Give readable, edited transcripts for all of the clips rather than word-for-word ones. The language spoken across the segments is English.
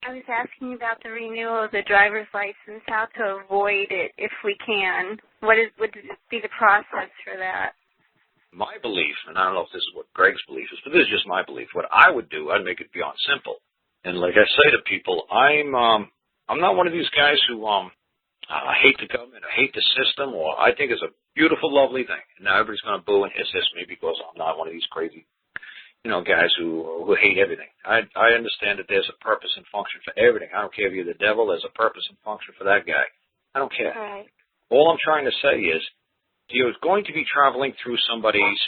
I was asking about the renewal of the driver's license, how to avoid it if we can. What would be the process for that? My belief, and I don't know if this is what Greg's belief is, but this is just my belief. What I would do, I'd make it beyond simple. And like I say to people, I'm not one of these guys who I hate the government, I hate the system, or I think it's a beautiful, lovely thing. And now everybody's going to boo and hiss me because I'm not one of these crazy, guys who hate everything. I understand that there's a purpose and function for everything. I don't care if you're the devil, there's a purpose and function for that guy. I don't care. Right. All I'm trying to say is, you're going to be traveling through somebody's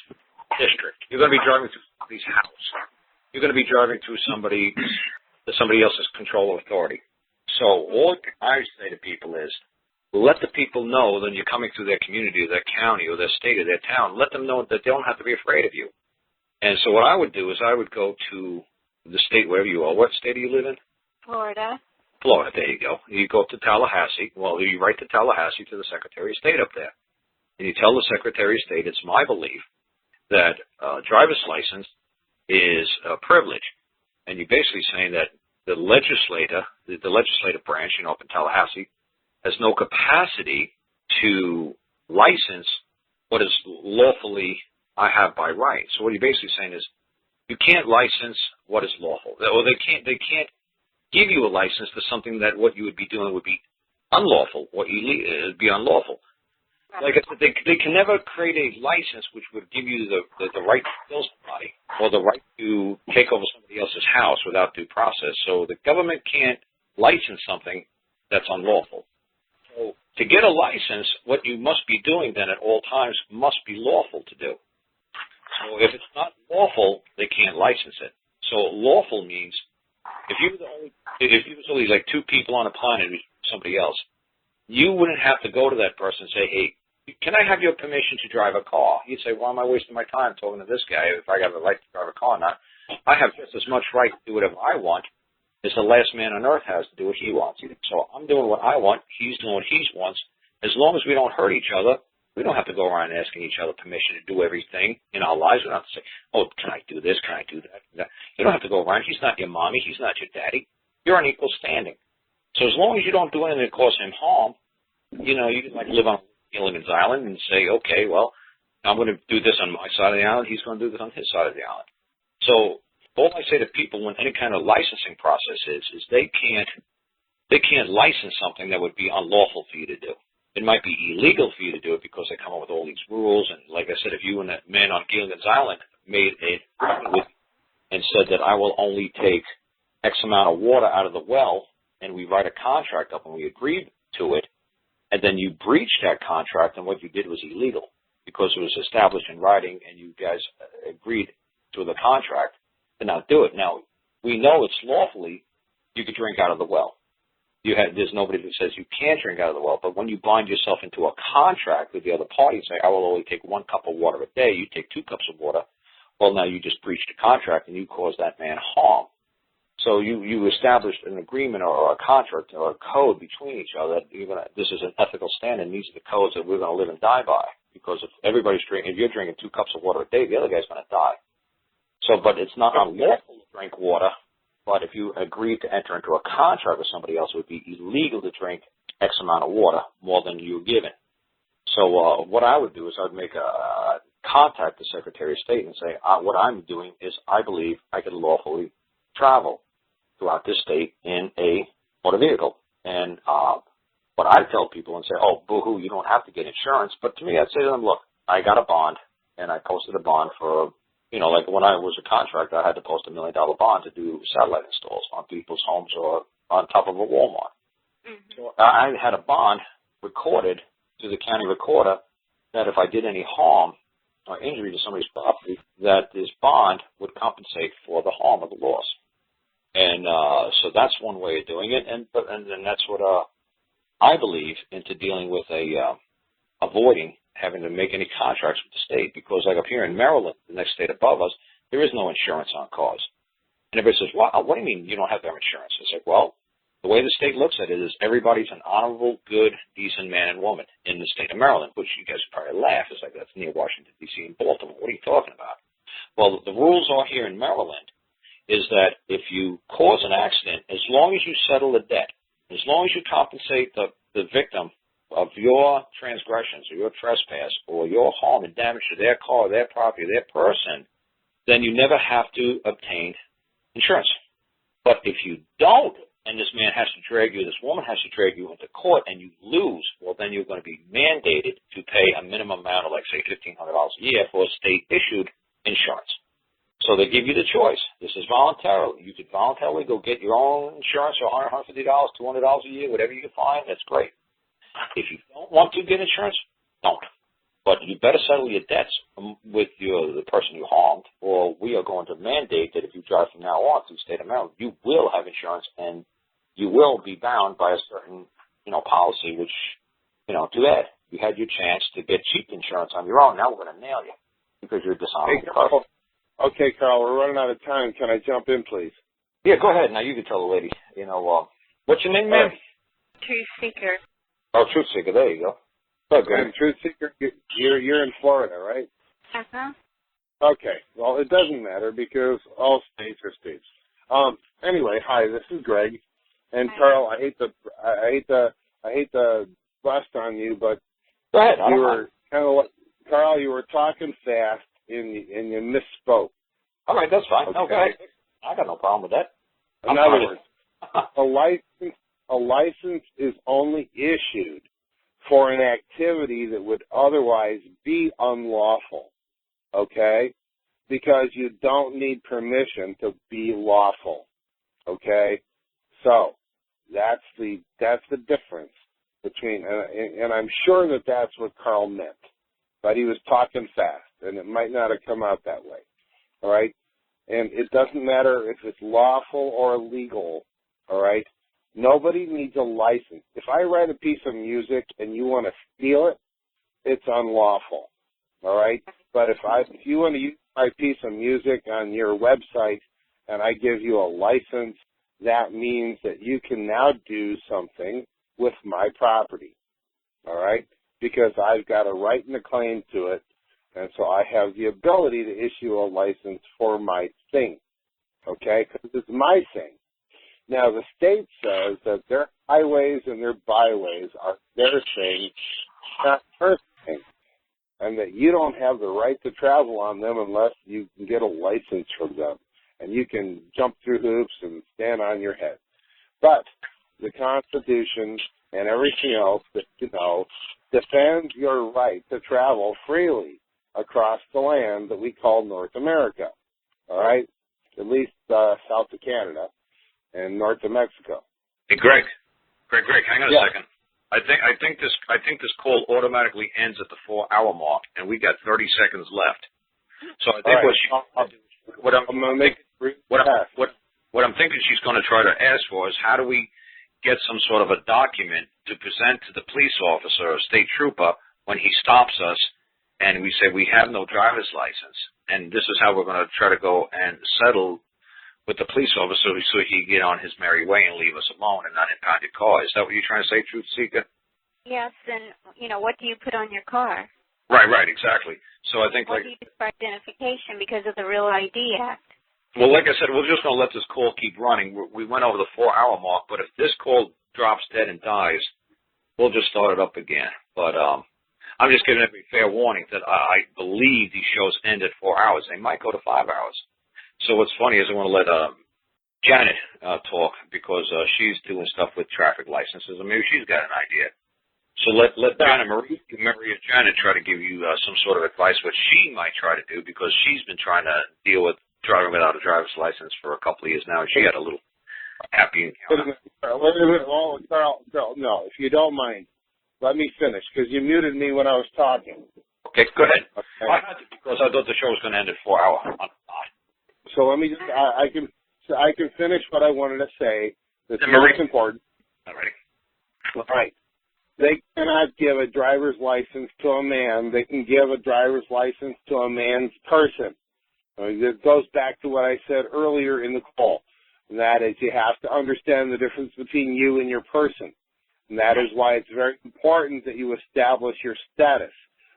district. You're going to be driving through somebody's house. You're going to be driving through somebody else's control or authority. So all I say to people is, let the people know that you're coming through their community or their county or their state or their town. Let them know that they don't have to be afraid of you. And so what I would do is I would go to the state wherever you are. What state do you live in? Florida. Florida, there you go. You go to Tallahassee. Well, you write to Tallahassee to the Secretary of State up there. And you tell the Secretary of State, it's my belief that driver's license is a privilege. And you're basically saying that the legislative branch, up in Tallahassee, has no capacity to license what is lawfully I have by right. So what you're basically saying is you can't license what is lawful. Or they can't give you a license to something that what you would be doing would be unlawful or be unlawful. Like I said, they can never create a license which would give you the right to kill somebody or the right to take over somebody else's house without due process. So the government can't license something that's unlawful. So to get a license, what you must be doing then at all times must be lawful to do. So if it's not lawful, they can't license it. So lawful means if you was only like two people on a planet with somebody else, you wouldn't have to go to that person and say, hey, can I have your permission to drive a car? You'd say, why am I wasting my time talking to this guy if I have the right to drive a car or not? I have just as much right to do whatever I want as the last man on earth has to do what he wants. So I'm doing what I want. He's doing what he wants. As long as we don't hurt each other, we don't have to go around asking each other permission to do everything in our lives. We don't have to say, oh, can I do this? Can I do that? You don't have to go around. He's not your mommy. He's not your daddy. You're on equal standing. So as long as you don't do anything that cause him harm, you can like live on Gilligan's Island and say, okay, well, I'm going to do this on my side of the island. He's going to do this on his side of the island. So all I say to people when any kind of licensing process is they can't license something that would be unlawful for you to do. It might be illegal for you to do it because they come up with all these rules. And like I said, if you and that man on Gilligan's Island made an agreement with and said that I will only take X amount of water out of the well, and we write a contract up and we agreed to it, and then you breached that contract, and what you did was illegal because it was established in writing and you guys agreed to the contract to not do it. Now, we know it's lawfully you could drink out of the well. There's nobody who says you can't drink out of the well, but when you bind yourself into a contract with the other party and say, I will only take 1 cup of water a day, you take 2 cups of water, well, now you just breached the contract and you caused that man harm. So you established an agreement or a contract or a code between each other that this is an ethical standard and these are the codes that we're going to live and die by. Because if you're drinking 2 cups of water a day, the other guy's going to die. So, but it's not unlawful to drink water, but if you agree to enter into a contract with somebody else, it would be illegal to drink X amount of water, more than you were given. So what I would do is I'd make contact the Secretary of State and say, what I'm doing is I believe I can lawfully travel throughout this state in a motor vehicle. And what I tell people and say, oh, boo-hoo, you don't have to get insurance. But to me, I'd say to them, look, I got a bond, and I posted a bond for, like when I was a contractor, I had to post $1 million bond to do satellite installs on people's homes or on top of a Walmart. Mm-hmm. So I had a bond recorded to the county recorder that if I did any harm or injury to somebody's property, that this bond would compensate for the harm or the loss. And so that's one way of doing it, and that's what I believe into dealing with avoiding having to make any contracts with the state, because like up here in Maryland, the next state above us, there is no insurance on cars. And everybody says, wow, what do you mean you don't have to have insurance? It's like, well, the way the state looks at it is everybody's an honorable, good, decent man and woman in the state of Maryland, which you guys probably laugh. It's like that's near Washington, D.C. and Baltimore. What are you talking about? Well, the rules are here in Maryland. is that if you cause an accident, as long as you settle the debt, as long as you compensate the victim of your transgressions or your trespass or your harm and damage to their car, their property, their person, then you never have to obtain insurance. But if you don't, and this man has to drag you, this woman has to drag you into court, and you lose, well, then you're going to be mandated to pay a minimum amount of, like, say, $1,500 a year for state-issued insurance. So they give you the choice. This is voluntarily. You could voluntarily go get your own insurance for $100, $150, $200 a year, whatever you can find. That's great. If you don't want to get insurance, don't. But you better settle your debts with the person you harmed, or we are going to mandate that if you drive from now on through the state of Maryland, you will have insurance and you will be bound by a certain, policy, which, too bad. You had your chance to get cheap insurance on your own. Now we're going to nail you because you're dishonoring the car. Okay, Carl, we're running out of time. Can I jump in, please? Yeah, go ahead. Now you can tell the lady, what's your name, ma'am? Truth Seeker. Oh, Truth Seeker. There you go. Okay. Truth Seeker, you're in Florida, right? Uh-huh. Okay. Well, it doesn't matter because all states are states. Anyway, hi, this is Greg. And hi. Carl, I hate to bust on you, but go ahead. You were kind of like, Carl, you were talking fast and you misspoke. All right, that's fine. Okay. Okay. I got no problem with that. In other words, a license is only issued for an activity that would otherwise be unlawful, okay? Because you don't need permission to be lawful, okay? So that's the difference between, and I'm sure that that's what Carl meant, but he was talking fast, and it might not have come out that way, all right? And it doesn't matter if it's lawful or illegal, all right? Nobody needs a license. If I write a piece of music and you want to steal it, it's unlawful, all right? But if you want to use my piece of music on your website and I give you a license, that means that you can now do something with my property, all right? Because I've got a right and a claim to it, and so I have the ability to issue a license for my thing, okay? Because it's my thing. Now, the state says that their highways and their byways are their thing, not her thing, and that you don't have the right to travel on them unless you can get a license from them, and you can jump through hoops and stand on your head. But the Constitution and everything else that you know defends your right to travel freely across the land that we call North America, all right, at least south of Canada and north of Mexico. Hey, Greg, hang on a second. I think this call automatically ends at the 4-hour mark, and we got 30 seconds left. So I think what I'm thinking she's going to try to ask for is how do we get some sort of a document to present to the police officer or state trooper when he stops us, and we say we have no driver's license, and this is how we're going to try to go and settle with the police officer so he can get on his merry way and leave us alone and not impound your car. Is that what you're trying to say, Truth Seeker? Yes, and, what do you put on your car? Right, exactly. So I think what do you do for identification because of the Real ID Act? Well, like I said, we're just going to let this call keep running. We went over the 4-hour mark, but if this call drops dead and dies, we'll just start it up again. But I'm just giving every fair warning that I believe these shows end at 4 hours. They might go to 5 hours. So what's funny is I want to let Janet talk because she's doing stuff with traffic licenses, and maybe she's got an idea. So let Janet Marie or Janet try to give you some sort of advice what she might try to do because she's been trying to deal with driving without a driver's license for a couple of years now, and she got a little happy encounter. Wait a minute. Oh, Carl, no, if you don't mind, let me finish because you muted me when I was talking. Okay, go ahead. Okay. I had to because I thought the show was going to end at 4 hours. So let me just, I can finish what I wanted to say. That's most important. All right. All right. They cannot give a driver's license to a man. They can give a driver's license to a man's person. It goes back to what I said earlier in the call. And that is you have to understand the difference between you and your person. And that is why it's very important that you establish your status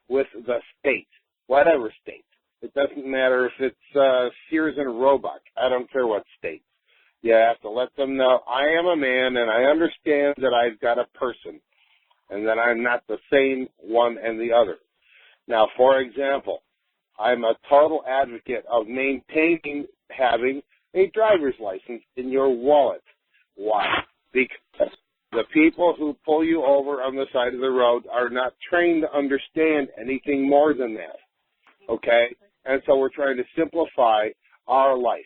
with the state, whatever state. It doesn't matter if it's Sears and Roebuck. I don't care what state. You have to let them know, I am a man and I understand that I've got a person and that I'm not the same one and the other. Now, for example, I'm a total advocate of having a driver's license in your wallet. Why? Because the people who pull you over on the side of the road are not trained to understand anything more than that. Okay? And so we're trying to simplify our life.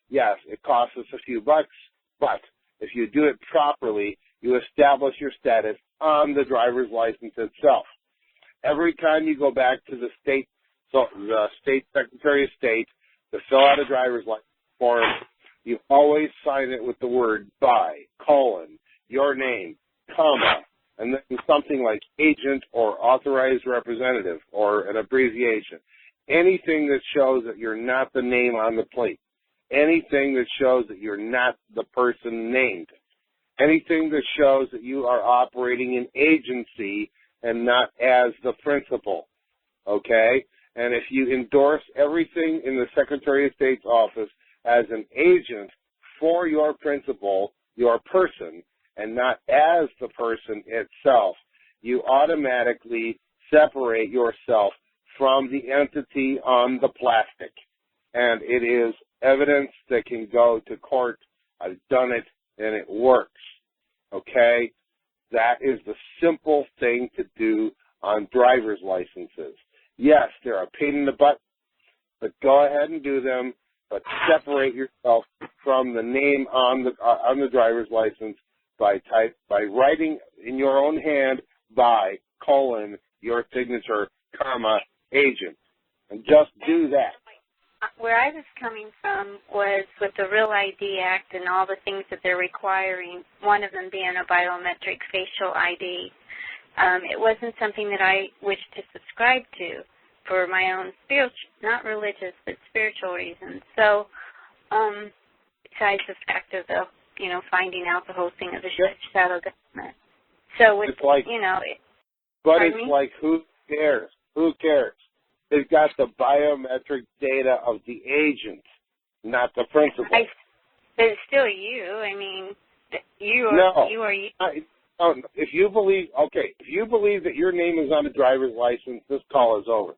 Yes, it costs us a few bucks, but if you do it properly, you establish your status on the driver's license itself. Every time you go back to the state Secretary of State to fill out a driver's license form, you always sign it with the word by, your name, comma, and then something like agent or authorized representative or an abbreviation. Anything that shows that you're not the name on the plate. Anything that shows that you're not the person named. Anything that shows that you are operating an agency and not as the principal. Okay? And if you endorse everything in the Secretary of State's office as an agent for your principal, your person, and not as the person itself, you automatically separate yourself from the entity on the plastic. And it is evidence that can go to court. I've done it, and it works. Okay? That is the simple thing to do on driver's licenses. Yes, they're a pain in the butt, but go ahead and do them, but separate yourself from the name on the driver's license by writing in your own hand by, your signature, comma, agent. And just do that. Where I was coming from was with the Real ID Act and all the things that they're requiring, one of them being a biometric facial ID. It wasn't something that I wished to subscribe to for my own spiritual, not religious, but spiritual reasons. So, besides the fact of the, finding out the whole thing of the shadow government. So, it's like, it's like, who cares? Who cares? They've got the biometric data of the agent, not the principal. But it's still you. I mean, you are you. If you believe that your name is on the driver's license, this call is over.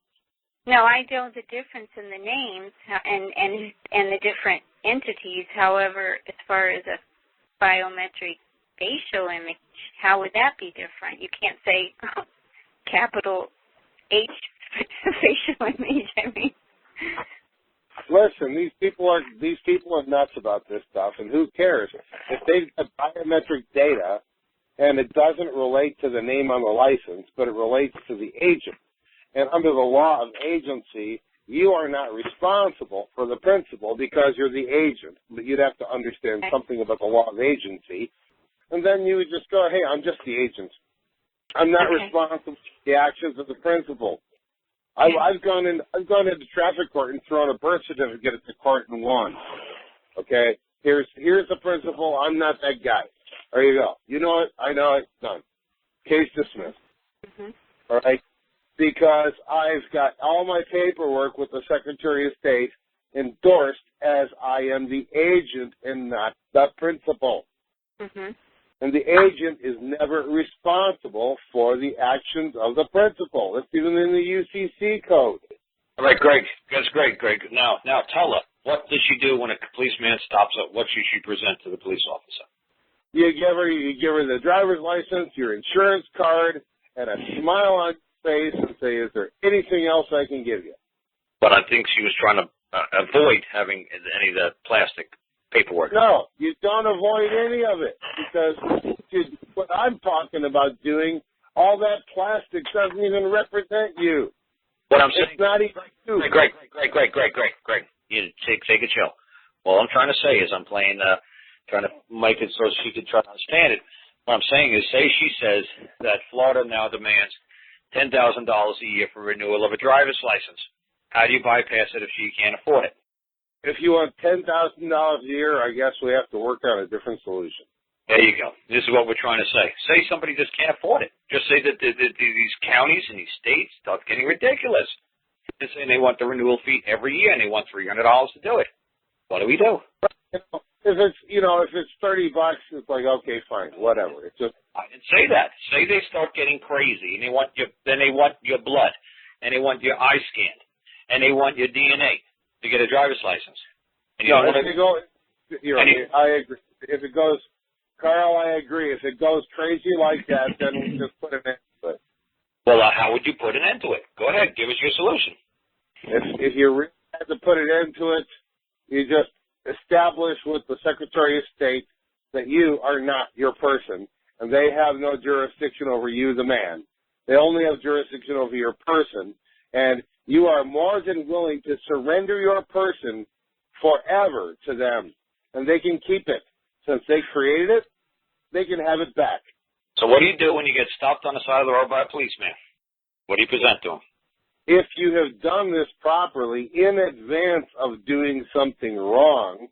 No, I know the difference in the names and the different entities. However, as far as a biometric facial image, how would that be different? You can't say capital H facial image. I mean, listen, these people are nuts about this stuff, and who cares if they've got biometric data and it doesn't relate to the name on the license, but it relates to the agent. And under the law of agency, you are not responsible for the principal because you're the agent. But you'd have to understand something about the law of agency, and then you would just go, "Hey, I'm just the agent. I'm not responsible for the actions of the principal." I've gone into traffic court and thrown a birth certificate at the court and won. Okay, here's the principal. I'm not that guy. There you go. You know it. I know it. Done. Case dismissed. Mm-hmm. All right, because I've got all my paperwork with the Secretary of State endorsed as I am the agent and not the principal. Mm-hmm. And the agent is never responsible for the actions of the principal. That's even in the UCC code. All right, Greg. That's great, Greg. Now tell her, what does she do when a policeman stops her? What should she present to the police officer? You give her the driver's license, your insurance card, and a smile on your face and say, "Is there anything else I can give you?" But I think she was trying to avoid having any of the plastic paperwork. No, you don't avoid any of it, because what I'm talking about doing, all that plastic doesn't even represent you. What I'm saying, it's not even you. Greg. You take a chill. All I'm trying to say is I'm trying to make it so she can try to understand it. What I'm saying is, say she says that Florida now demands $10,000 a year for renewal of a driver's license. How do you bypass it if she can't afford it? If you want $10,000 a year, I guess we have to work on a different solution. There you go. This is what we're trying to say. Say somebody just can't afford it. Just say that these counties and these states start getting ridiculous. and they want the renewal fee every year, and they want $300 to do it. What do we do? If it's $30, it's like, okay, fine, whatever. It's just. And say that. Say they start getting crazy, and they want your blood, and they want your eye scanned, and they want your DNA to get a driver's license. And I agree. If it goes, Carl, I agree. If it goes crazy like that, then we just put an end to it. Well, how would you put an end to it? Go ahead, give us your solution. If you really had to put an end to it, you just establish with the Secretary of State that you are not your person, and they have no jurisdiction over you, the man. They only have jurisdiction over your person, and you are more than willing to surrender your person forever to them, and they can keep it. Since they created it, they can have it back. So what do you do when you get stopped on the side of the road by a policeman? What do you present to him? If you have done this properly in advance of doing something wrong,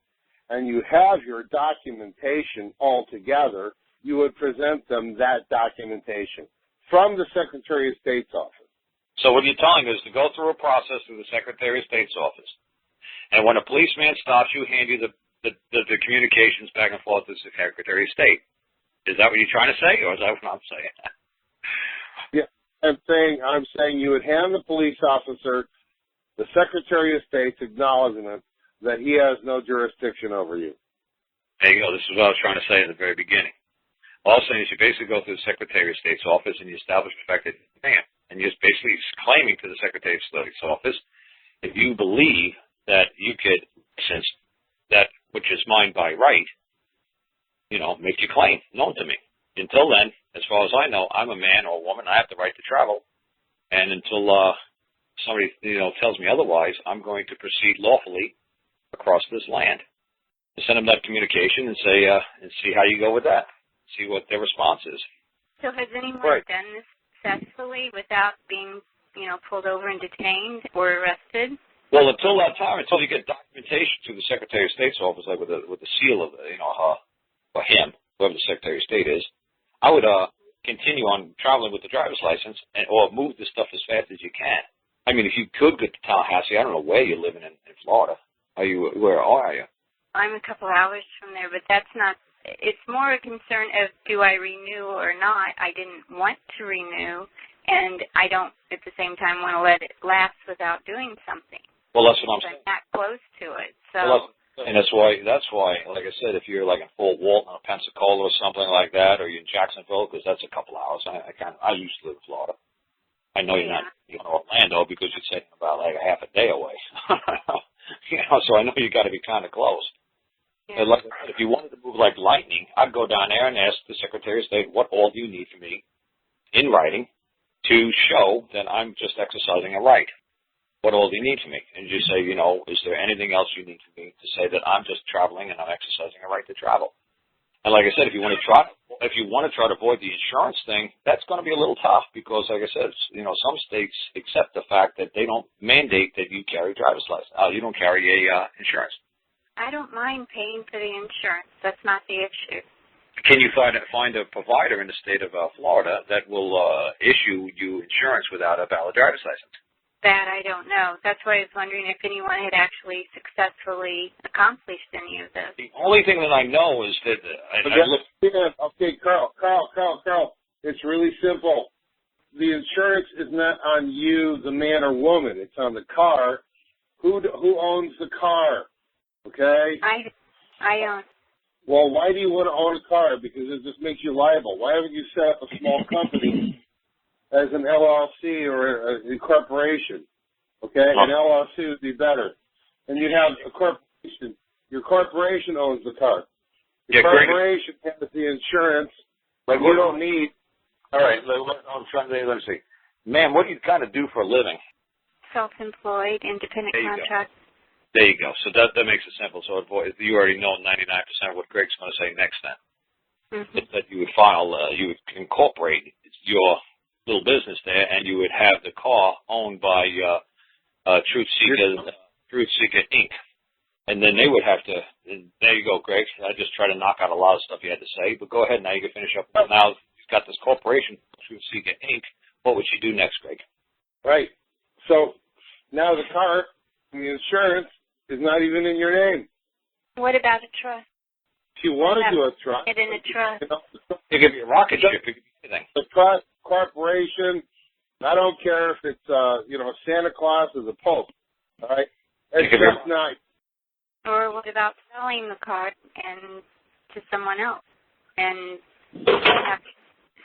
and you have your documentation all together, you would present them that documentation from the Secretary of State's office. So what you're telling us is to go through a process through the Secretary of State's office. And when a policeman stops you, hand you the communications back and forth to the Secretary of State. Is that what you're trying to say, or is that what I'm saying? Yeah, I'm saying you would hand the police officer the Secretary of State's acknowledgement that he has no jurisdiction over you. There you go. This is what I was trying to say at the very beginning. All I'm saying is you basically go through the Secretary of State's office and you establish the fact that you're a man. And you're basically claiming to the Secretary of State's office if you believe that you could, since that which is mine by right, make your claim known to me. Until then, as far as I know, I'm a man or a woman. I have the right to travel. And until somebody, tells me otherwise, I'm going to proceed lawfully across this land. Send them that communication and say, and see how you go with that. See what their response is. So has anyone done this successfully without being, pulled over and detained or arrested? Well, until that time, until you get documentation through the Secretary of State's office, like with the seal of, or him, whoever the Secretary of State is, I would continue on traveling with the driver's license or move the stuff as fast as you can. I mean, if you could get to Tallahassee, I don't know where you're living in Florida. Where are you? I'm a couple hours from there, but that's not. It's more a concern of do I renew or not. I didn't want to renew, and I don't at the same time want to let it lapse without doing something. Well, that's what I'm saying. I'm not close to it, so. And that's why, like I said, if you're like in Fort Walton or Pensacola or something like that, or you're in Jacksonville, because that's a couple hours. I used to live in Florida. I know you're not in Orlando because you're taking about like a half a day away. So I know you got to be kind of close. Yeah. Like I said, if you wanted to move like lightning, I'd go down there and ask the Secretary of State what all do you need from me in writing to show that I'm just exercising a right. What all do you need from me? And you say, is there anything else you need from me to say that I'm just traveling and I'm exercising a right to travel? And like I said, if you want to try to avoid the insurance thing, that's going to be a little tough because, like I said, some states accept the fact that they don't mandate that you carry driver's license. You don't carry insurance. I don't mind paying for the insurance. That's not the issue. Can you find a provider in the state of Florida that will issue you insurance without a valid driver's license? That I don't know. That's why I was wondering if anyone had actually successfully accomplished any of this. The only thing that I know is that okay, Carl. It's really simple. The insurance is not on you, the man or woman. It's on the car. Who owns the car? Okay? I own. Well, why do you want to own a car? Because it just makes you liable. Why haven't you set up a small company as an LLC or a corporation? Okay? An LLC would be better. And you'd have a corporation. Your corporation owns the car. The corporation has the insurance, but you don't need. All right. I'm trying to let me see. Ma'am, what do you kind of do for a living? Self-employed, independent contractor. There you go. So that makes it simple. So you already know 99% of what Greg's going to say next then. Mm-hmm. That you would you would incorporate your little business there, and you would have the car owned by Truth Seeker Inc. And then they would have to, and there you go, Greg. I just tried to knock out a lot of stuff you had to say, but go ahead now. You can finish up. Now you've got this corporation, Truth Seeker Inc. What would you do next, Greg? Right. So Now the car and the insurance is not even in your name. What about a trust? If you want to do a trust, it in a trust. It could be a rocket ship. It could be anything. The trust corporation. I don't care if it's Santa Claus or the Pope. All right, it's just not. Or what about selling the car and to someone else, and have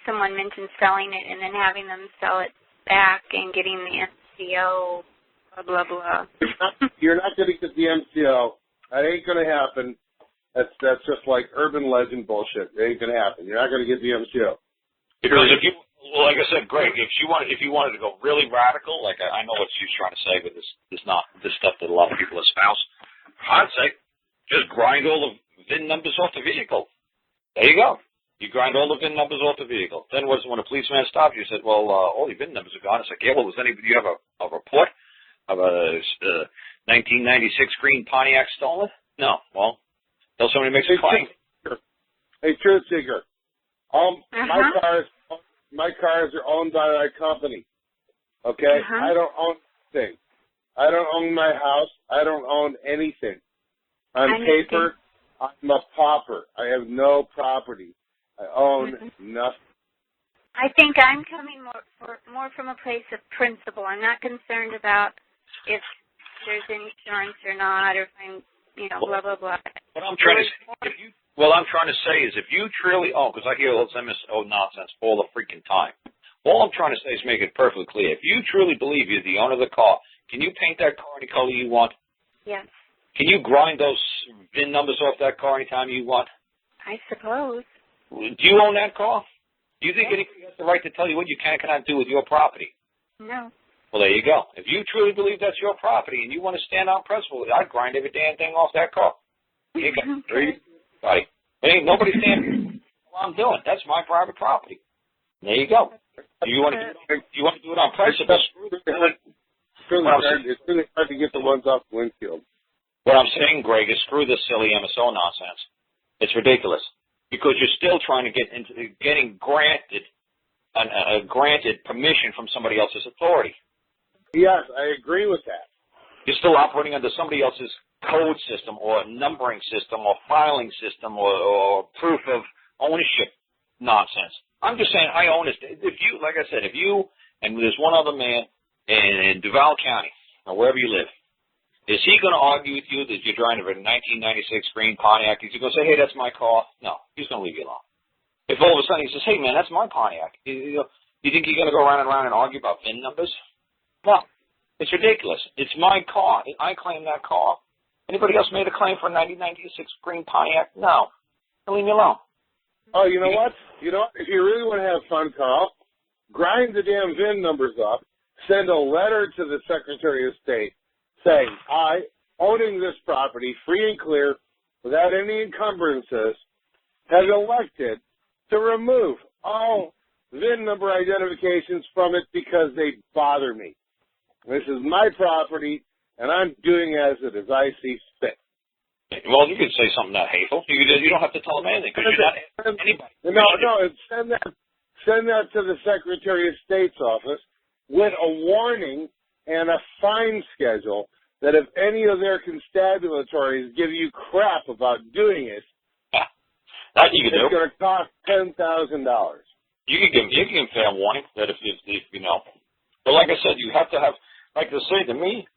someone mentioned selling it and then having them sell it back and getting the MCO, blah blah blah. You're not going to get the MCO. That ain't going to happen. That's just like urban legend bullshit. It ain't going to happen. You're not going to get the MCO. Because if you, well, like I said, Greg, if you wanted to go really radical, like I know what she's trying to say, but this stuff that a lot of people espouse, I'd say just grind all the VIN numbers off the vehicle. There you go. You grind all the VIN numbers off the vehicle. Then when a policeman stopped you, said, well, all your VIN numbers are gone. It's like, yeah, well, do you have a report of a 1996 green Pontiac stolen? No. Well, tell somebody makes a claim. Hey, truth seeker. My cars are owned by my company. Okay? I don't own anything. I don't own my house. I don't own anything. On paper, I'm a pauper. I have no property. I own nothing. I think I'm coming more from a place of principle. I'm not concerned about if there's insurance or not, or if I'm, blah blah blah. What I'm trying to say is, if you truly own, because I hear all this MSO nonsense all the freaking time. All I'm trying to say is make it perfectly clear. If you truly believe you're the owner of the car, can you paint that car any color you want? Yes. Can you grind those VIN numbers off that car anytime you want? I suppose. Do you own that car? Do you think anybody has the right to tell you what you can and cannot do with your property? No. Well, there you go. If you truly believe that's your property and you want to stand on principle, I'd grind every damn thing off that car. There you go. Buddy. There ain't nobody standing what I'm doing. That's my private property. There you go. Do you want to do it on principle? It's really hard to get the ones off the windshield. What I'm saying, Greg, is screw this silly MSO nonsense. It's ridiculous. Because you're still trying to get into getting granted permission from somebody else's authority. Yes, I agree with that. You're still operating under somebody else's code system or numbering system or filing system or proof of ownership nonsense. I'm just saying I own it. If you, like I said, if you and there's one other man in Duval County or wherever you live, is he going to argue with you that you're driving a 1996 green Pontiac? Is he going to say, hey, that's my car? No, he's going to leave you alone. If all of a sudden he says, hey, man, that's my Pontiac, you think you're going to go around and argue about VIN numbers? No. It's ridiculous. It's my car. I claim that car. Anybody else made a claim for a 1996 green Pontiac? No. Leave me alone. Oh, you know what? If you really want to have fun, Carl, grind the damn VIN numbers up, send a letter to the Secretary of State saying, I, owning this property free and clear, without any encumbrances, have elected to remove all VIN number identifications from it because they bother me. This is my property, and I'm doing as I see fit. Well, you could say something that hateful. You don't have to tell them anything because you're not anybody. No, send that to the Secretary of State's office with a warning and a fine schedule that if any of their constabulatories give you crap about doing it, that you can do. It's going to cost $10,000. You can give fair warning that if you know. But like I said, you have to have, like they say to me,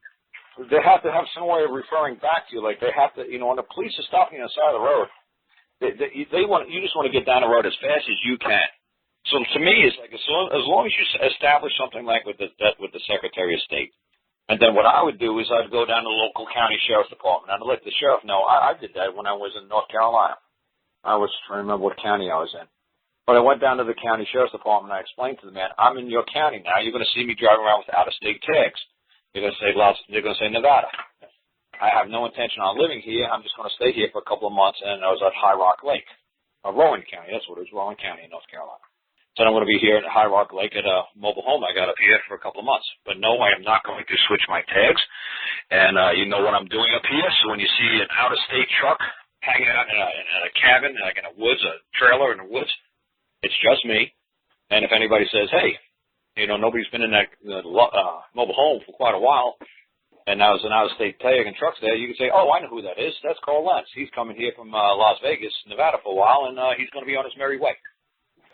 they have to have some way of referring back to you. Like they have to, when the police are stopping you on the side of the road, you just want to get down the road as fast as you can. So to me, it's like as long as you establish something like with the Secretary of State, and then what I would do is I'd go down to the local county sheriff's department and I'd let the sheriff know. I did that when I was in North Carolina. I was trying to remember what county I was in, but I went down to the county sheriff's department and I explained to the man, I'm in your county now. You're going to see me driving around with out-of-state tags. They're going to say Nevada. I have no intention on living here. I'm just going to stay here for a couple of months, and I was at High Rock Lake, Rowan County. That's what it was, Rowan County in North Carolina. So I'm going to be here at High Rock Lake at a mobile home I got up here for a couple of months. But no, I am not going to switch my tags. And you know what I'm doing up here. So when you see an out-of-state truck hanging out in a cabin, like in a woods, a trailer in the woods, it's just me. And if anybody says, hey, nobody's been in that mobile home for quite a while, and now there's an out-of-state tag and trucks there, you can say, oh, I know who that is. That's Karl Lentz. He's coming here from Las Vegas, Nevada for a while, and he's going to be on his merry way.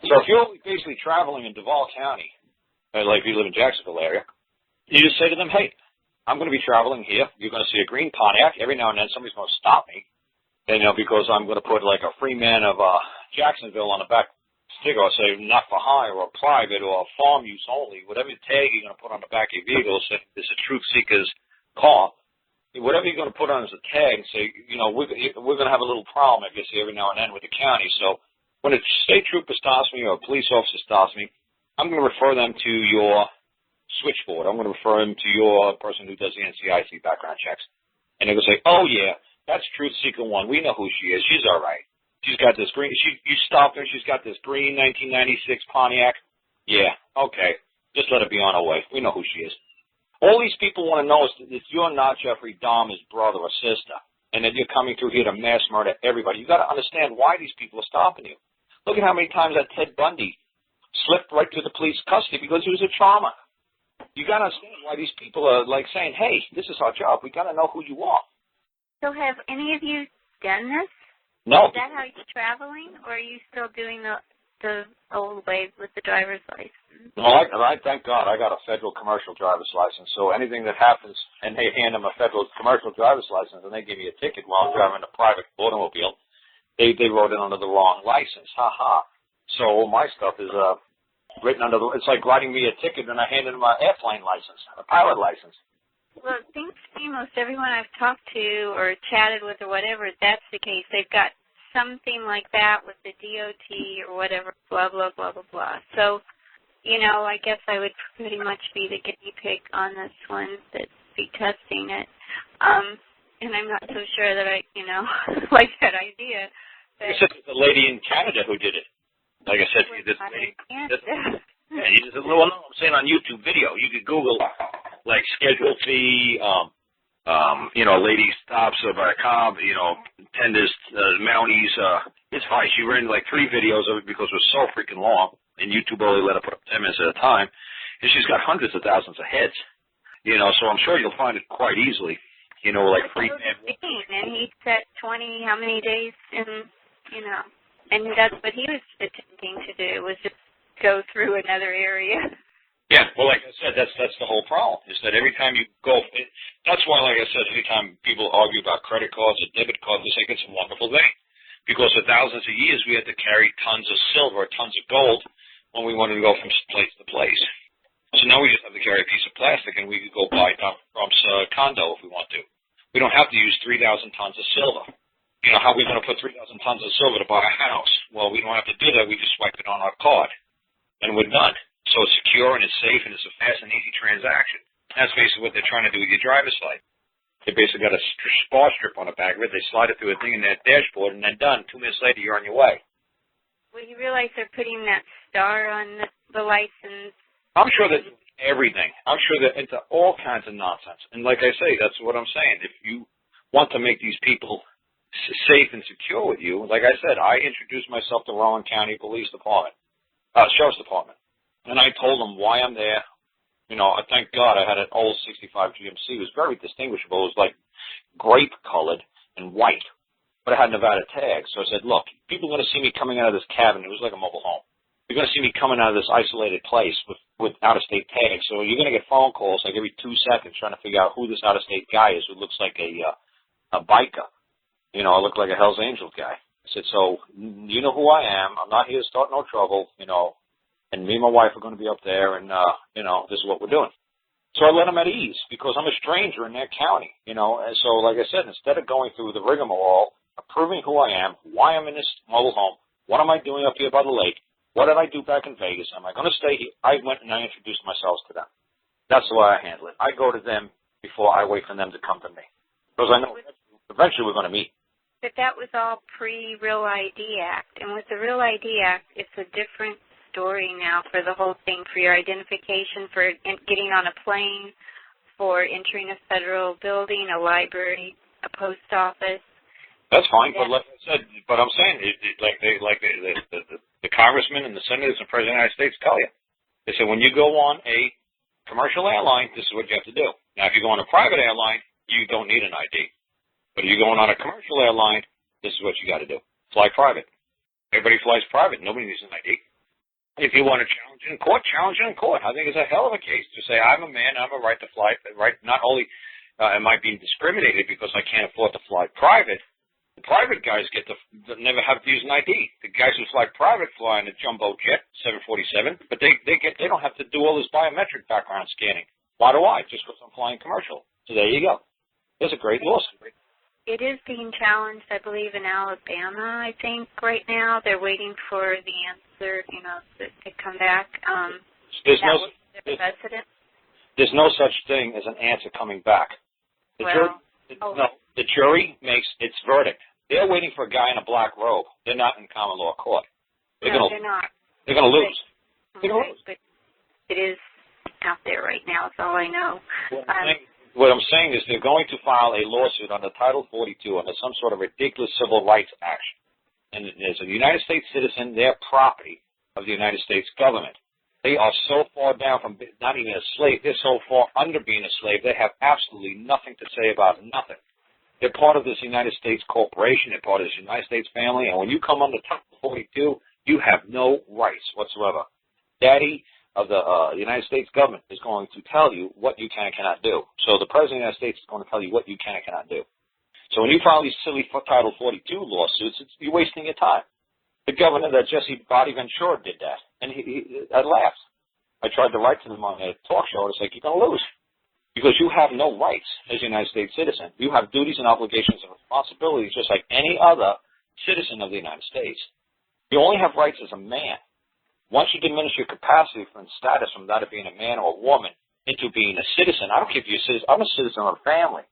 So if you're basically traveling in Duval County, like if you live in Jacksonville area, you just say to them, hey, I'm going to be traveling here. You're going to see a green Pontiac. Every now and then somebody's going to stop me, and, because I'm going to put like a free man of Jacksonville on the back sticker, or say not for hire or private or farm use only, whatever tag you're going to put on the back of your vehicle, say this is a truth seeker's car, whatever you're going to put on as a tag, say, we're going to have a little problem, I guess, every now and then with the county. So when a state trooper stops me or a police officer stops me, I'm going to refer them to your switchboard. I'm going to refer them to your person who does the NCIC background checks. And they're going to say, oh, yeah, that's Truth Seeker 1. We know who she is. She's all right. She's got this green. You stopped her. She's got this green 1996 Pontiac. Yeah, okay. Just let her be on her way. We know who she is. All these people want to know is that you're not Jeffrey Dahmer's brother or sister, and that you're coming through here to mass murder everybody. You got to understand why these people are stopping you. Look at how many times that Ted Bundy slipped right through the police custody because he was a trauma. You got to understand why these people are like saying, hey, this is our job. We got to know who you are. So have any of you done this? No. Is that how you're traveling, or are you still doing the old way with the driver's license? No, I thank God I got a federal commercial driver's license. So anything that happens, and they hand them a federal commercial driver's license, and they give me a ticket while I'm driving a private automobile, they wrote it under the wrong license. Ha ha. So all my stuff is written under it's like writing me a ticket and I handed them an airplane license, a pilot license. Well, it seems to me most everyone I've talked to or chatted with or whatever, that's the case. They've got something like that with the DOT or whatever, blah, blah, blah, blah, blah. So, I guess I would pretty much be the guinea pig on this one, that'd be testing it. And I'm not so sure that I, like that idea. It's just the lady in Canada who did it. Like I said, this lady. Yeah, you just, well, no, I'm saying on YouTube video. You could Google, like, schedule fee, lady stops by a cop, tenders, Mounties. It's fine. She ran like 3 videos of it because it was so freaking long, and YouTube only let her put up 10 minutes at a time. And she's got hundreds of thousands of hits, so I'm sure you'll find it quite easily, like free. And he set 20, how many days in, and that's what he was attempting to do, was just go through another area. Yeah, well, like I said, that's the whole problem, is that every time you go, that's why, like I said, every time people argue about credit cards or debit cards, they think it's a wonderful thing. Because for thousands of years, we had to carry tons of silver, tons of gold, when we wanted to go from place to place. So now we just have to carry a piece of plastic, and we could go buy Donald Trump's condo if we want to. We don't have to use 3,000 tons of silver. How are we going to put 3,000 tons of silver to buy a house? Well, we don't have to do that. We just swipe it on our card, and we're done. So it's secure and it's safe and it's a fast and easy transaction. That's basically what they're trying to do with your driver's license. They basically got a spar strip on the back of it. They slide it through a thing in their dashboard, and then done. 2 minutes later, you're on your way. Well, you realize they're putting that star on the license. I'm sure they're doing everything. I'm sure they're into all kinds of nonsense. And like I say, that's what I'm saying. If you want to make these people safe and secure with you, like I said, I introduced myself to Rowan County Police Department, Sheriff's Department. And I told them why I'm there. I thank God I had an old 65 GMC. It was very distinguishable. It was like grape-colored and white, but it had Nevada tags. So I said, look, people are going to see me coming out of this cabin. It was like a mobile home. You're going to see me coming out of this isolated place with out-of-state tags. So you're going to get phone calls like every 2 seconds trying to figure out who this out-of-state guy is who looks like a biker. I look like a Hells Angels guy. I said, so you know who I am. I'm not here to start no trouble, and me and my wife are going to be up there, and, this is what we're doing. So I let them at ease because I'm a stranger in their county, and so, like I said, instead of going through the rigmarole of proving who I am, why I'm in this mobile home, what am I doing up here by the lake, what did I do back in Vegas, am I going to stay here? I went and I introduced myself to them. That's the way I handle it. I go to them before I wait for them to come to me because I know eventually we're going to meet. But that was all pre-Real ID Act, and with the Real ID Act, it's a different story now for the whole thing, for your identification, for getting on a plane, for entering a federal building, a library, a post office. That's fine, but like I said, but I'm saying, the congressmen and the senators and president of the United States tell you. They said when you go on a commercial airline, this is what you have to do. Now, if you go on a private airline, you don't need an ID. But if you're going on a commercial airline, this is what you got to do. Fly private. Everybody flies private. Nobody needs an ID. If you want to challenge it in court, challenge it in court. I think it's a hell of a case to say, I'm a man, I have a right to fly. Right? Not only am I being discriminated because I can't afford to fly private, the private guys never have to use an ID. The guys who fly private fly in a jumbo jet, 747, but they don't have to do all this biometric background scanning. Why do I? Just because I'm flying commercial. So there you go. There's a great lawsuit. It is being challenged, I believe, in Alabama, I think, right now. They're waiting for the answer, to come back. There's no such thing as an answer coming back. The jury makes its verdict. They're waiting for a guy in a black robe. They're not in common law court. They're not. They're going to lose. They're going to lose. But it is out there right now. That's all I know. What I'm saying is they're going to file a lawsuit under Title 42 under some sort of ridiculous civil rights action. And as a United States citizen, they're property of the United States government. They are so far down from not even a slave. They're so far under being a slave, they have absolutely nothing to say about nothing. They're part of this United States corporation. They're part of this United States family. And when you come under Title 42, you have no rights whatsoever. Daddy of the United States government is going to tell you what you can and cannot do. So the President of the United States is going to tell you what you can and cannot do. So when you file these silly Title 42 lawsuits, you're wasting your time. The governor that Jesse Body Ventura did that, and I laughed. I tried to write to them on a talk show, and it's like, you're going to lose. Because you have no rights as a United States citizen. You have duties and obligations and responsibilities just like any other citizen of the United States. You only have rights as a man. Once you diminish your capacity from status from that of being a man or a woman into being a citizen, I don't care if you're a citizen. I'm a citizen of a family.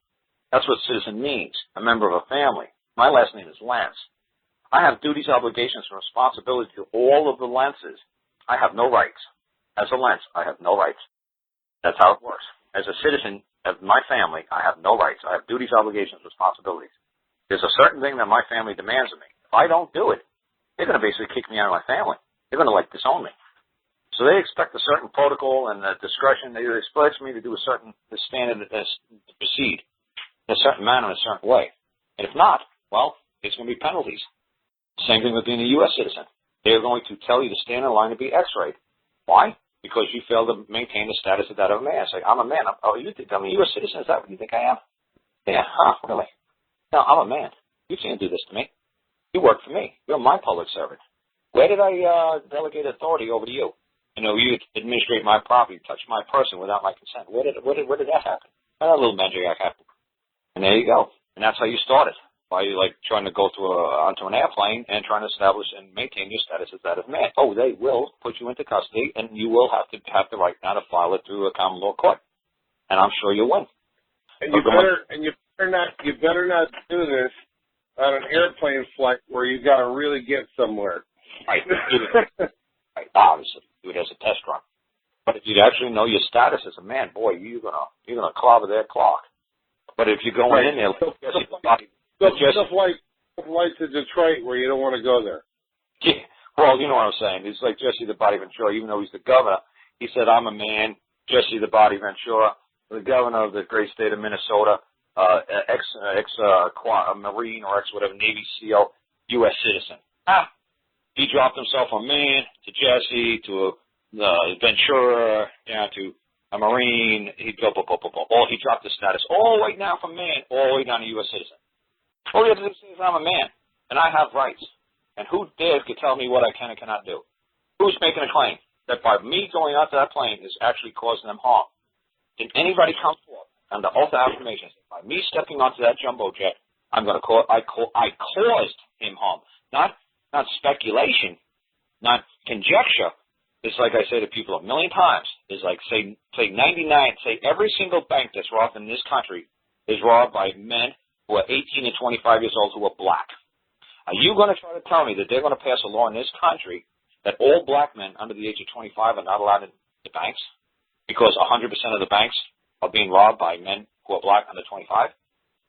That's what citizen means, a member of a family. My last name is Lentz. I have duties, obligations, and responsibilities to all of the Lentzes. I have no rights. As a Lentz, I have no rights. That's how it works. As a citizen of my family, I have no rights. I have duties, obligations, responsibilities. There's a certain thing that my family demands of me. If I don't do it, they're going to basically kick me out of my family. They're going to disown me. So they expect a certain protocol and discretion. They expect me to do a certain standard to proceed in a certain manner, in a certain way. And if not, well, there's going to be penalties. Same thing with being a U.S. citizen. They're going to tell you to stand in line to be X-rayed. Why? Because you fail to maintain the status of that of a man. It's like, I'm a man. You think I'm a U.S. citizen? Is that what you think I am? Yeah, really? No, I'm a man. You can't do this to me. You work for me. You're my public servant. Where did I delegate authority over to you? You administrate my property, touch my person without my consent. Where did that happen? How did that little magic happen? And there you go. And that's how you started, by trying to go onto an airplane and trying to establish and maintain your status as that of man. Oh, they will put you into custody, and you will have the right now to file it through a common law court. And I'm sure you'll win. And you better not do this on an airplane flight where you got to really get somewhere. Right. Obviously, do it as a test run. But if you actually know your status as a man, boy, you're gonna clobber their clock. But if you're going in there, just flight to Detroit where you don't want to go there. Yeah. Well, you know what I'm saying. It's like Jesse the Body Ventura. Even though he's the governor, he said, "I'm a man." Jesse the Body Ventura, the governor of the great state of Minnesota, ex Marine or ex whatever Navy SEAL, U.S. citizen. He dropped himself from man to Jesse to Ventura, to a Marine. He dropped his status all the way down from man all the way down to U.S. citizen. All he has to say is I'm a man and I have rights. And who dares to tell me what I can and cannot do? Who's making a claim that by me going out to that plane is actually causing them harm? Can anybody come forth on the oath of affirmation by me stepping onto that jumbo jet? I caused him harm, not speculation, not conjecture. It's like I say to people a million times. It's like say every single bank that's robbed in this country is robbed by men who are 18 and 25 years old who are black. Are you going to try to tell me that they're going to pass a law in this country that all black men under the age of 25 are not allowed in the banks because 100% of the banks are being robbed by men who are black under 25?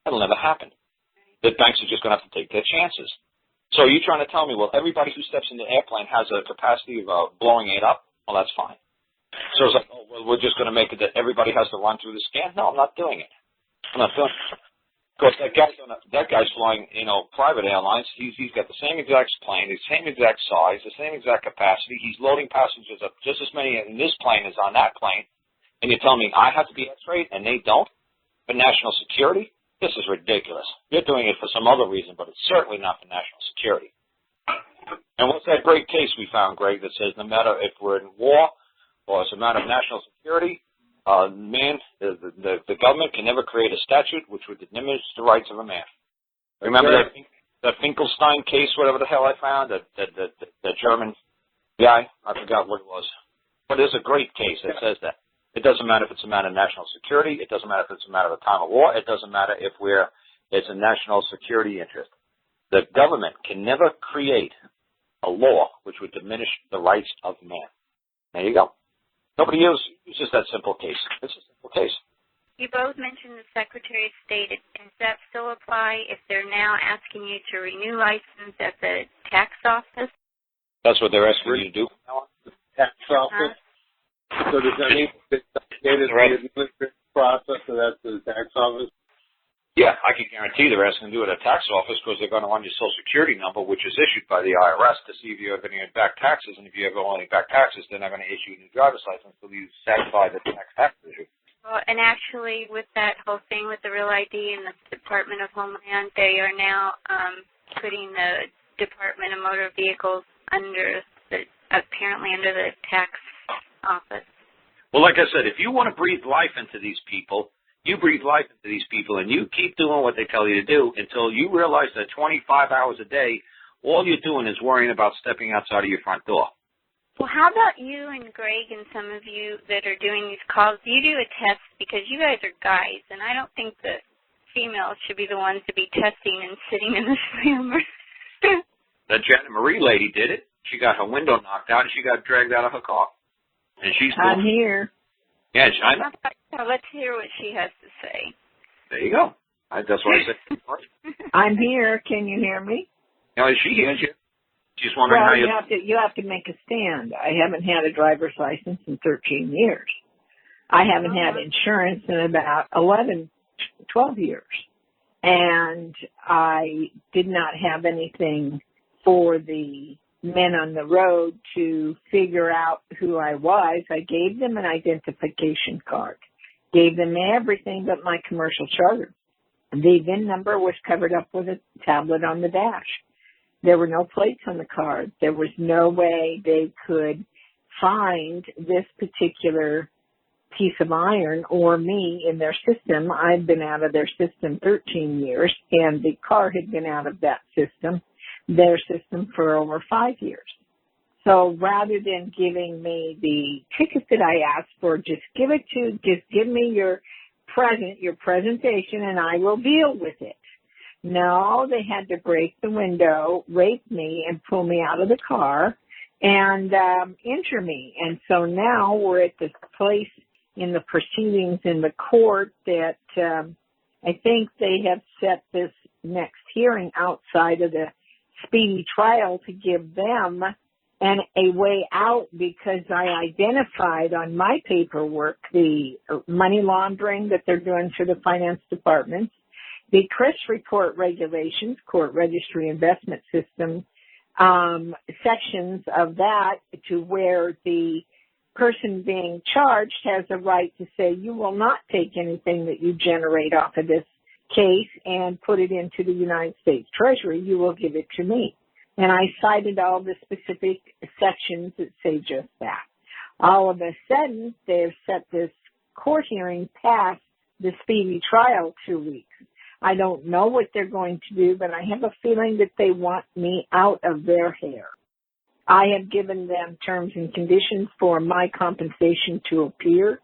That'll never happen. The banks are just going to have to take their chances. So are you trying to tell me, well, everybody who steps in the airplane has a capacity of blowing it up? Well, that's fine. So it's like, oh, well, we're just going to make it that everybody has to run through the scan. No, I'm not doing it. I'm not doing it. Of course, that guy's flying, private airlines. He's got the same exact plane, the same exact size, the same exact capacity. He's loading passengers up just as many in this plane as on that plane. And you're telling me I have to be X-rayed and they don't? For national security? This is ridiculous. You're doing it for some other reason, but it's certainly not for national security. And what's that great case we found, Greg, that says no matter if we're in war or it's a matter of national security, the government can never create a statute which would diminish the rights of a man. Remember that Finkelstein case, whatever the hell I found, that German guy? I forgot what it was. But there's a great case that says that. It doesn't matter if it's a matter of national security. It doesn't matter if it's a matter of time of war. It doesn't matter if it's a national security interest. The government can never create a law which would diminish the rights of man. There you go. Nobody uses that simple case. It's a simple case. You both mentioned the Secretary of State. Does that still apply if they're now asking you to renew license at the tax office? That's what they're asking you to do? The tax office? So does that mean it's the administrative process, so that's the tax office? Yeah, I can guarantee they're asking to do it at a tax office because they're going to want your Social Security number, which is issued by the IRS to see if you have any back taxes. And if you have only back taxes, they're not going to issue a new driver's license until you satisfy the tax issue. Well, and actually, with that whole thing with the Real ID and the Department of Homeland, they are now putting the Department of Motor Vehicles apparently under the tax office. Well, like I said, if you want to breathe life into these people, you breathe life into these people, and you keep doing what they tell you to do until you realize that 25 hours a day, all you're doing is worrying about stepping outside of your front door. Well, how about you and Greg and some of you that are doing these calls? You do a test because you guys are guys, and I don't think that females should be the ones to be testing and sitting in the slammer. That Janet Marie lady did it. She got her window knocked out, and she got dragged out of her car. And she's I'm here. Yeah, I know. Let's hear what she has to say. There you go. That's what I said. I'm here. Can you hear me? She hears you. She's wondering how you have to make a stand. I haven't had a driver's license in 13 years. I haven't had insurance in about 12 years. And I did not have anything for the men on the road to figure out who I was. I gave them an identification card, gave them everything but my commercial charter. The VIN number was covered up with a tablet on the dash. There were no plates on the card. There was no way they could find this particular piece of iron or me in their system. I'd been out of their system 13 years, and the car had been out of that system, their system, for over 5 years. So rather than giving me the ticket that I asked for, just give me your presentation and I will deal with it. No, they had to break the window, rape me, and pull me out of the car and injure me. And so now we're at this place in the proceedings in the court that I think they have set this next hearing outside of the speedy trial to give them a way out, because I identified on my paperwork the money laundering that they're doing for the finance department, the CRIS report regulations, court registry investment system, sections of that, to where the person being charged has a right to say, you will not take anything that you generate off of this case and put it into the United States Treasury. You will give it to me. And I cited all the specific sections that say just that. All of a sudden, they've set this court hearing past the speedy trial 2 weeks. I don't know what they're going to do, but I have a feeling that they want me out of their hair. I have given them terms and conditions for my compensation to appear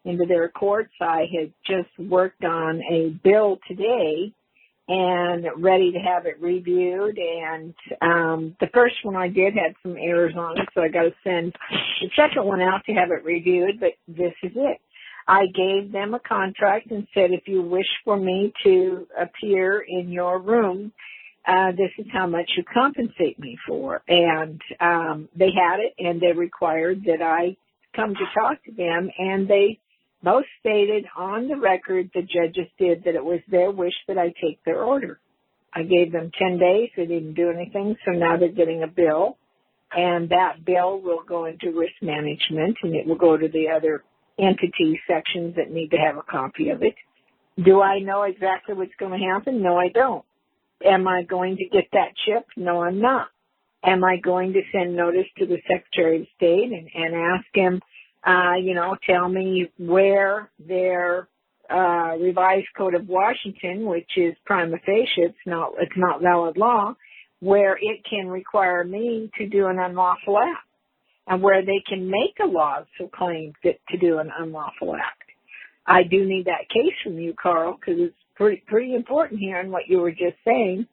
into their courts. I had just worked on a bill today and ready to have it reviewed. And the first one I did had some errors on it, so I got to send the second one out to have it reviewed, but this is it. I gave them a contract and said, if you wish for me to appear in your room, this is how much you compensate me for. And they had it, and they required that I come to talk to them, and they both stated on the record, the judges did, that it was their wish that I take their order. I gave them 10 days. They didn't do anything, so now they're getting a bill, and that bill will go into risk management, and it will go to the other entity sections that need to have a copy of it. Do I know exactly what's going to happen? No, I don't. Am I going to get that chip? No, I'm not. Am I going to send notice to the Secretary of State and ask him, tell me where their revised Code of Washington, which is prima facie, it's not valid law, where it can require me to do an unlawful act, and where they can make a law so claim to do an unlawful act. I do need that case from you, Karl, because it's pretty important here in what you were just saying,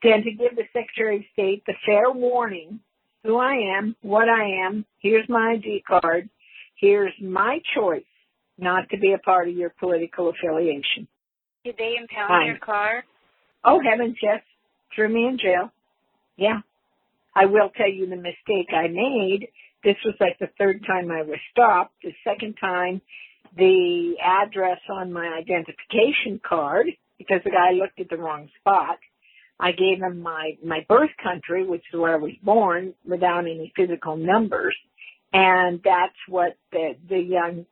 then to give the Secretary of State the fair warning, who I am, what I am, here's my ID card, here's my choice not to be a part of your political affiliation. Did they impound your car? Oh, heavens, yes. Threw me in jail. Yeah. I will tell you the mistake I made. This was like the third time I was stopped. The second time, the address on my identification card, because the guy looked at the wrong spot, I gave him my birth country, which is where I was born, without any physical numbers. And that's what the young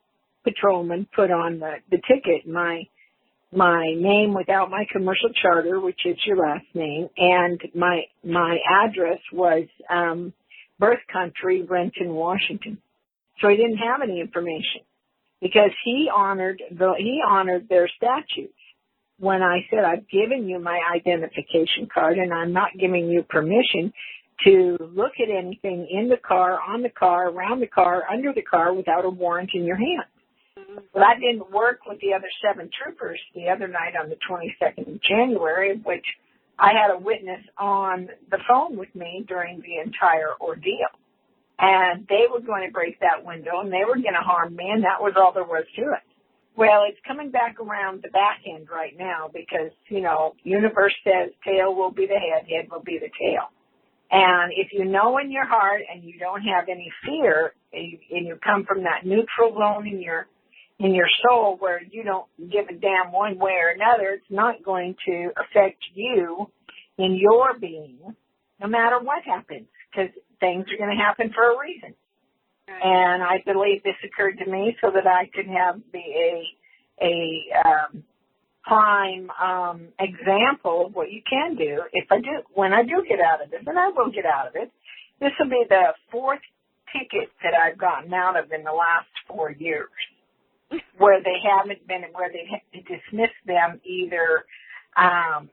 patrolman put on the ticket, my name without my commercial charter, which is your last name, and my address was birth country, Renton, Washington. So he didn't have any information because he honored their statutes. When I said, I've given you my identification card and I'm not giving you permission to look at anything in the car, on the car, around the car, under the car without a warrant in your hand. Well, that didn't work with the other 7 troopers the other night on the 22nd of January, which I had a witness on the phone with me during the entire ordeal. And they were going to break that window and they were going to harm me, and that was all there was to it. Well, it's coming back around the back end right now because, universe says tail will be the head will be the tail. And if you know in your heart and you don't have any fear and you come from that neutral zone in your soul where you don't give a damn one way or another, it's not going to affect you in your being no matter what happens, because things are going to happen for a reason. And I believe this occurred to me so that I could have a prime example of what you can do when I do get out of this, and I will get out of it. This will be the 4th ticket that I've gotten out of in the last 4 years, where they dismissed them either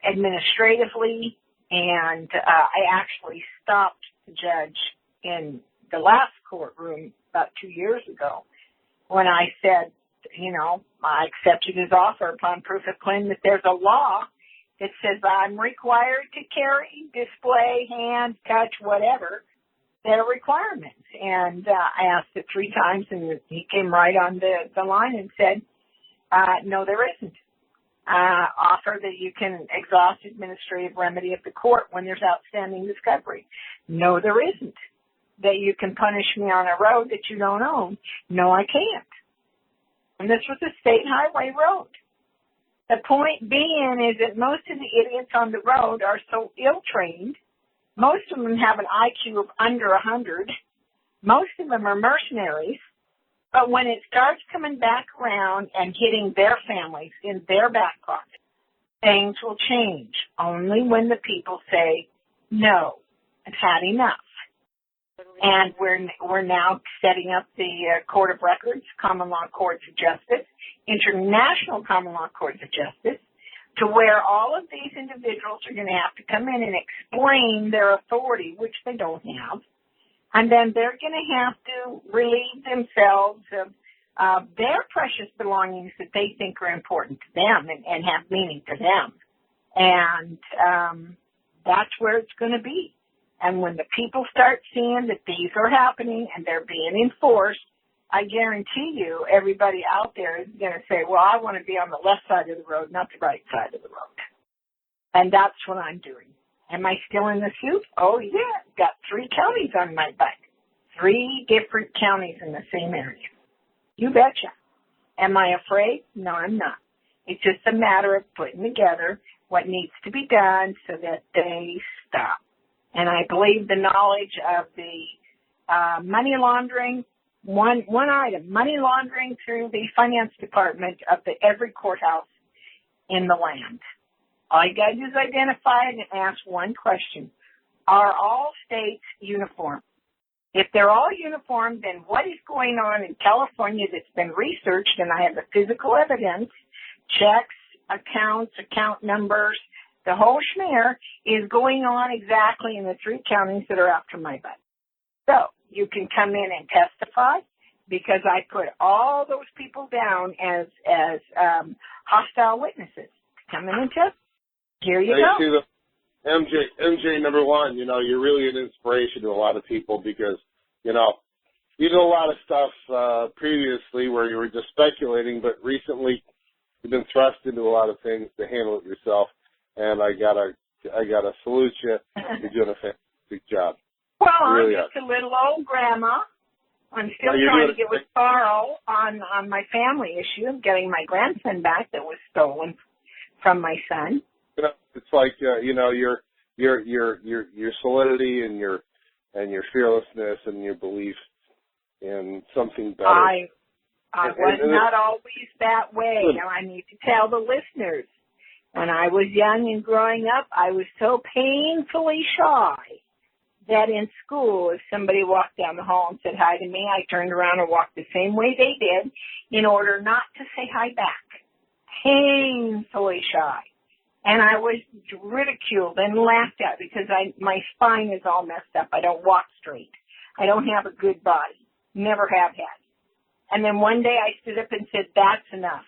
administratively, and I actually stopped the judge in the last courtroom about 2 years ago when I said, I accepted his offer upon proof of claim that there's a law that says I'm required to carry, display, hand, touch, whatever, their requirements. And I asked it 3 times, and he came right on the line and said, no, there isn't. Offer that you can exhaust administrative remedy of the court when there's outstanding discovery. No, there isn't. That you can punish me on a road that you don't own. No, I can't. And this was a state highway road. The point being is that most of the idiots on the road are so ill-trained. Most of them have an IQ of under 100. Most of them are mercenaries. But when it starts coming back around and hitting their families in their back pocket, things will change only when the people say, no, I've had enough. And we're now setting up the Court of Records, Common Law Courts of Justice, International Common Law Courts of Justice, to where all of these individuals are going to have to come in and explain their authority, which they don't have. And then they're going to have to relieve themselves of their precious belongings that they think are important to them and have meaning to them. And that's where it's going to be. And when the people start seeing that these are happening and they're being enforced, I guarantee you everybody out there is going to say, well, I want to be on the left side of the road, not the right side of the road. And that's what I'm doing. Am I still in the suit? Oh, yeah. Got 3 counties on my back. 3 different counties in the same area. You betcha. Am I afraid? No, I'm not. It's just a matter of putting together what needs to be done so that they stop. And I believe the knowledge of the money laundering, one item, money laundering through the finance department of every courthouse in the land. All you got to do is identify it and ask one question. Are all states uniform? If they're all uniform, then what is going on in California that's been researched, and I have the physical evidence, checks, accounts, account numbers, the whole schmear is going on exactly in the 3 counties that are after my butt. So you can come in and testify because I put all those people down as hostile witnesses. Come in and testify. Here you go. MJ, number one, you're really an inspiration to a lot of people because, you did a lot of stuff previously where you were just speculating, but recently you've been thrust into a lot of things to handle it yourself, and I gotta salute you. You're doing a fantastic job. Well, I'm just a little old grandma. I'm still trying to get with Carl on my family issue of getting my grandson back that was stolen from my son. It's like your solidity and your fearlessness and your belief in something better. I was not always that way. I need to tell the listeners. When I was young and growing up, I was so painfully shy that in school, if somebody walked down the hall and said hi to me, I turned around and walked the same way they did in order not to say hi back. Painfully shy. And I was ridiculed and laughed at because my spine is all messed up. I don't walk straight. I don't have a good body. Never have had. And then one day I stood up and said, that's enough.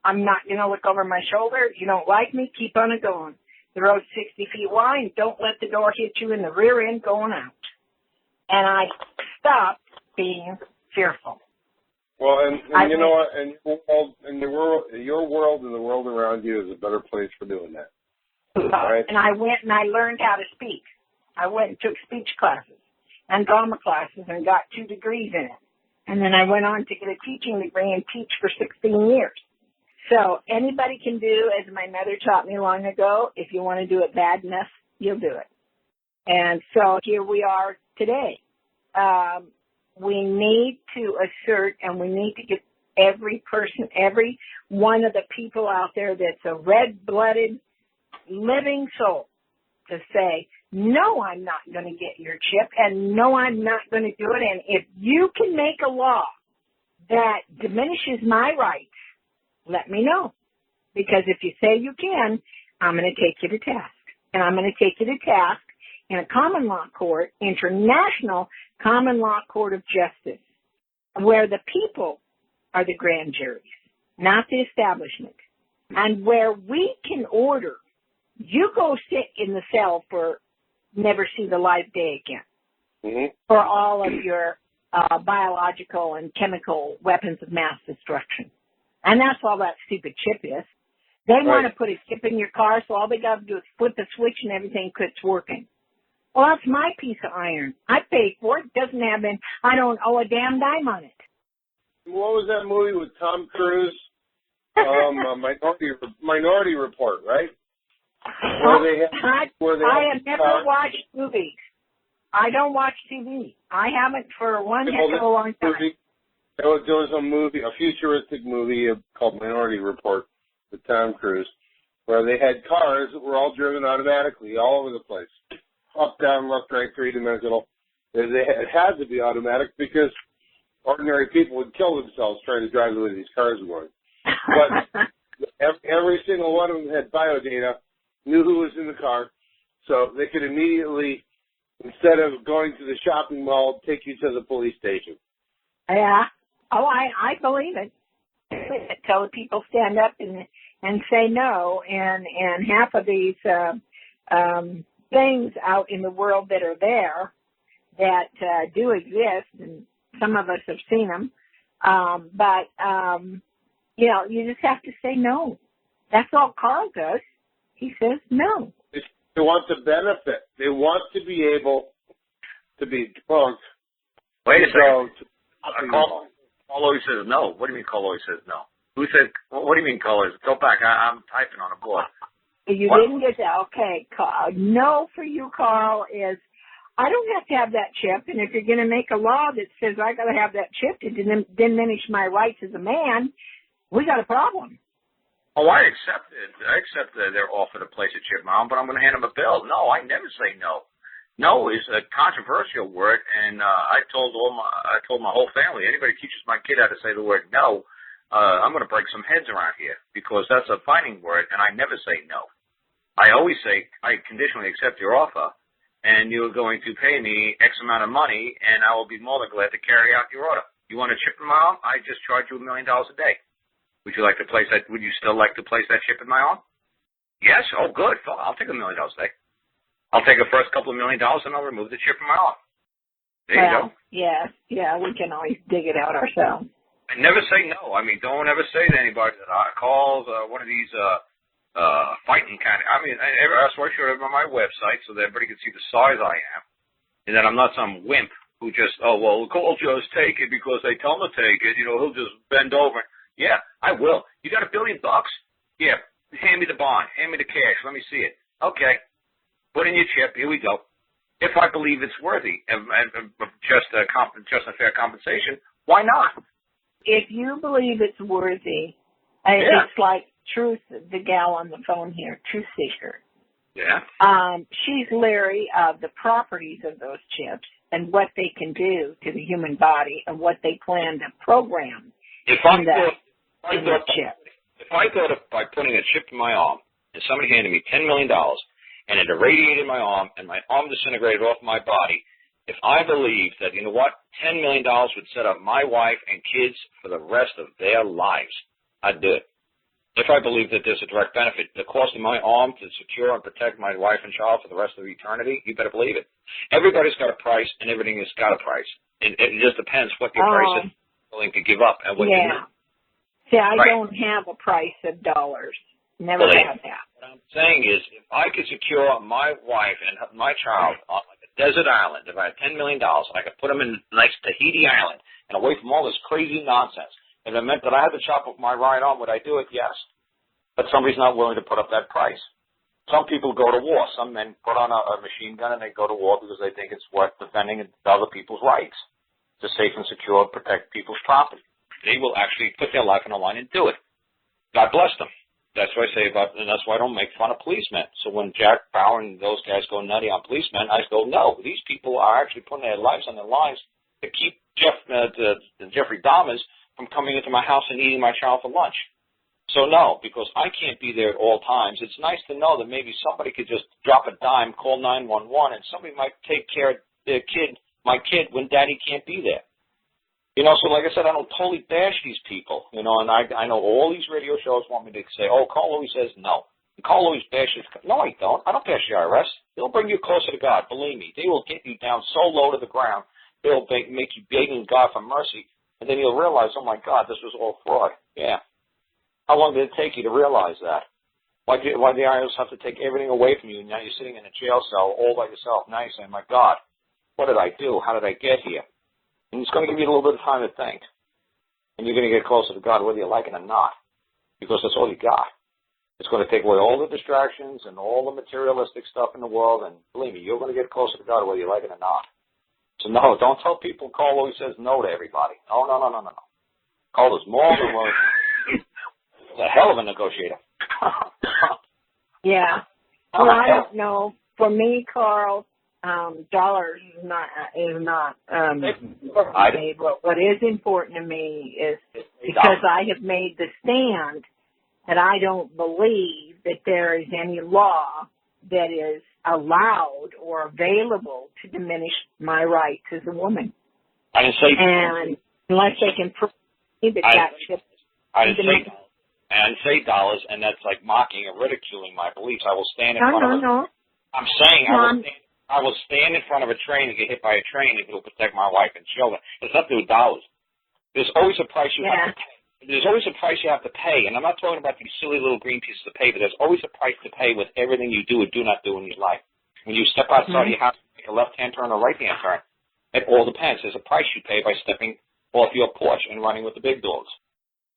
I'm not going to look over my shoulder. You don't like me? Keep on it going. The road's 60 feet wide. Don't let the door hit you in the rear end going out. And I stopped being fearful. Well, and you know what? And your world and the world around you is a better place for doing that. Right? And I went and I learned how to speak. I went and took speech classes and drama classes and got 2 degrees in it. And then I went on to get a teaching degree and teach for 16 years. So anybody can do, as my mother taught me long ago, if you want to do it bad enough, you'll do it. And so here we are today. We need to assert and we need to get every person, every one of the people out there that's a red-blooded, living soul to say, no, I'm not going to get your chip, and no, I'm not going to do it. And if you can make a law that diminishes my rights, let me know. Because if you say you can, I'm going to take you to task. And I'm going to take you to task in a common law court, international common law court of justice, where the people are the grand juries, not the establishment. And where we can order, you go sit in the cell for never see the light of day again, for all of your biological and chemical weapons of mass destruction. And that's all that stupid chip is. They want to put a chip in your car, so all they got to do is flip the switch and everything quits working. Well, that's my piece of iron. I paid for it. Doesn't have been. I don't owe a damn dime on it. What was that movie with Tom Cruise? Minority Report, right? I have never watched movies. I don't watch TV. I haven't for one heck of a long time. There was a movie, a futuristic movie called Minority Report with Tom Cruise, where they had cars that were all driven automatically all over the place. Up, down, left, right, 3-dimensional. It had to be automatic because ordinary people would kill themselves trying to drive the way these cars were going. But every single one of them had biodata, knew who was in the car, so they could immediately, instead of going to the shopping mall, take you to the police station. Yeah. Oh, I believe it. Tell the people stand up and say no, and half of these things out in the world that are there that do exist, and some of us have seen them, but you just have to say no. That's all Carl does. He says no. They want the benefit. They want to be able to be drunk Wait a second. Carl always says no. What do you mean Carl always says no? Who said, what do you mean Carl always? Go back. I'm typing on a board. You didn't get that. Okay. No for you, Carl, is I don't have to have that chip. And if you're going to make a law that says I got to have that chip to diminish my rights as a man, we got a problem. Oh, I accept it. I accept their offer to place a chip in my arm, but I'm going to hand them a bill. No, I never say no. No is a controversial word, and I told my whole family, anybody teaches my kid how to say the word no, I'm going to break some heads around here because that's a fighting word, and I never say no. I always say I conditionally accept your offer, and you're going to pay me X amount of money, and I will be more than glad to carry out your order. You want a chip in my arm? I just charge you $1 million a day. Would you like to place that? Would you still like to place that chip in my arm? Yes. Oh, good. I'll take $1 million a day. I'll take the first couple of $1 million and I'll remove the chip from my arm. There you go. Yeah, we can always dig it out ourselves. I never say no. I mean, don't ever say to anybody that I call one of these fighting kind of. I mean, that's why I showed it on my website so that everybody can see the size I am, and that I'm not some wimp who just Cole just take it because they tell him to take it. You know, he'll just bend over. Yeah, I will. You got $1 billion? Yeah, hand me the bond. Hand me the cash. Let me see it. Okay. Put in your chip. Here we go. If I believe it's worthy of just and fair compensation, why not? If you believe it's worthy, it's like Truth, the gal on the phone here, Truth Seeker. Yeah. She's leery of the properties of those chips and what they can do to the human body and what they plan to program. If I thought by putting a chip in my arm and somebody handed me $10 million and it irradiated my arm and my arm disintegrated off my body, if I believed that, you know what, $10 million would set up my wife and kids for the rest of their lives, I'd do it. If I believe that there's a direct benefit, the cost of my arm to secure and protect my wife and child for the rest of eternity, you better believe it. Everybody's got a price and everything has got a price. It just depends what your price is willing to give up and what you need. See, I don't have a price of dollars. Never had that. What I'm saying is, if I could secure my wife and my child on like a desert island, if I had $10 million, I could put them in a nice Tahiti island and away from all this crazy nonsense. If it meant that I had to chop off my right arm, would I do it? Yes. But somebody's not willing to put up that price. Some people go to war. Some men put on a machine gun and they go to war because they think it's worth defending other people's rights to safe and secure, protect people's property. They will actually put their life on the line and do it. God bless them. That's what I say and that's why I don't make fun of policemen. So when Jack Bauer and those guys go nutty on policemen, I go, no, these people are actually putting their lives on their lines to keep the Jeffrey Dahmers from coming into my house and eating my child for lunch. So no, because I can't be there at all times. It's nice to know that maybe somebody could just drop a dime, call 911, and somebody might take care of their kid, my kid, when daddy can't be there. You know, so like I said, I don't totally bash these people, you know, and I know all these radio shows want me to say, oh, Carl always says no. And Carl always bashes. No, I don't. I don't bash the IRS. They'll bring you closer to God, believe me. They will get you down so low to the ground, they'll make you begging God for mercy, and then you'll realize, oh, my God, this was all fraud. Yeah. How long did it take you to realize that? Why did the IRS have to take everything away from you, and now you're sitting in a jail cell all by yourself? Now you're saying, my God, what did I do? How did I get here? And it's going to give you a little bit of time to think. And you're going to get closer to God whether you like it or not, because that's all you got. It's going to take away all the distractions and all the materialistic stuff in the world, and believe me, you're going to get closer to God whether you like it or not. So no, don't tell people Carl always says no to everybody. No. Carl is more than willing. He's a hell of a negotiator. Yeah. Well, I don't know. For me, Carl, dollars is not what is important to me is because I have made the stand that I don't believe that there is any law that is allowed or available to diminish my rights as a woman. I didn't say, and unless they can prove me that I didn't say dollars, and that's like mocking and ridiculing my beliefs. I will stand in front of it. No. I'm saying I will stand in front of a train and get hit by a train if it will protect my wife and children. It's nothing to do with dollars. There's always a price you have to pay. There's always a price you have to pay, and I'm not talking about these silly little green pieces of paper. There's always a price to pay with everything you do or do not do in your life. When you step outside of your house, make a left-hand turn or a right-hand turn. It all depends. There's a price you pay by stepping off your porch and running with the big dogs.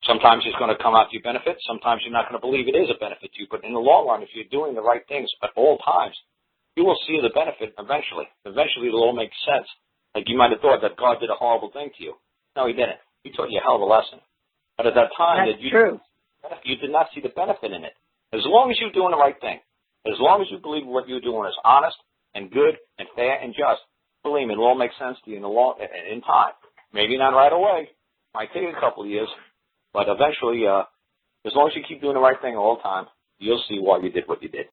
Sometimes it's going to come out to your benefit. Sometimes you're not going to believe it is a benefit to you. But in the long run, if you're doing the right things at all times, you will see the benefit eventually. Eventually, it'll all make sense. Like you might have thought that God did a horrible thing to you. No, he didn't. He taught you a hell of a lesson. But at that time, That's true. You did not see the benefit in it. As long as you're doing the right thing, as long as you believe what you're doing is honest and good and fair and just, believe me, it'll all make sense to you in time. Maybe not right away. Might take a couple of years. But eventually, as long as you keep doing the right thing all the time, you'll see why you did what you did.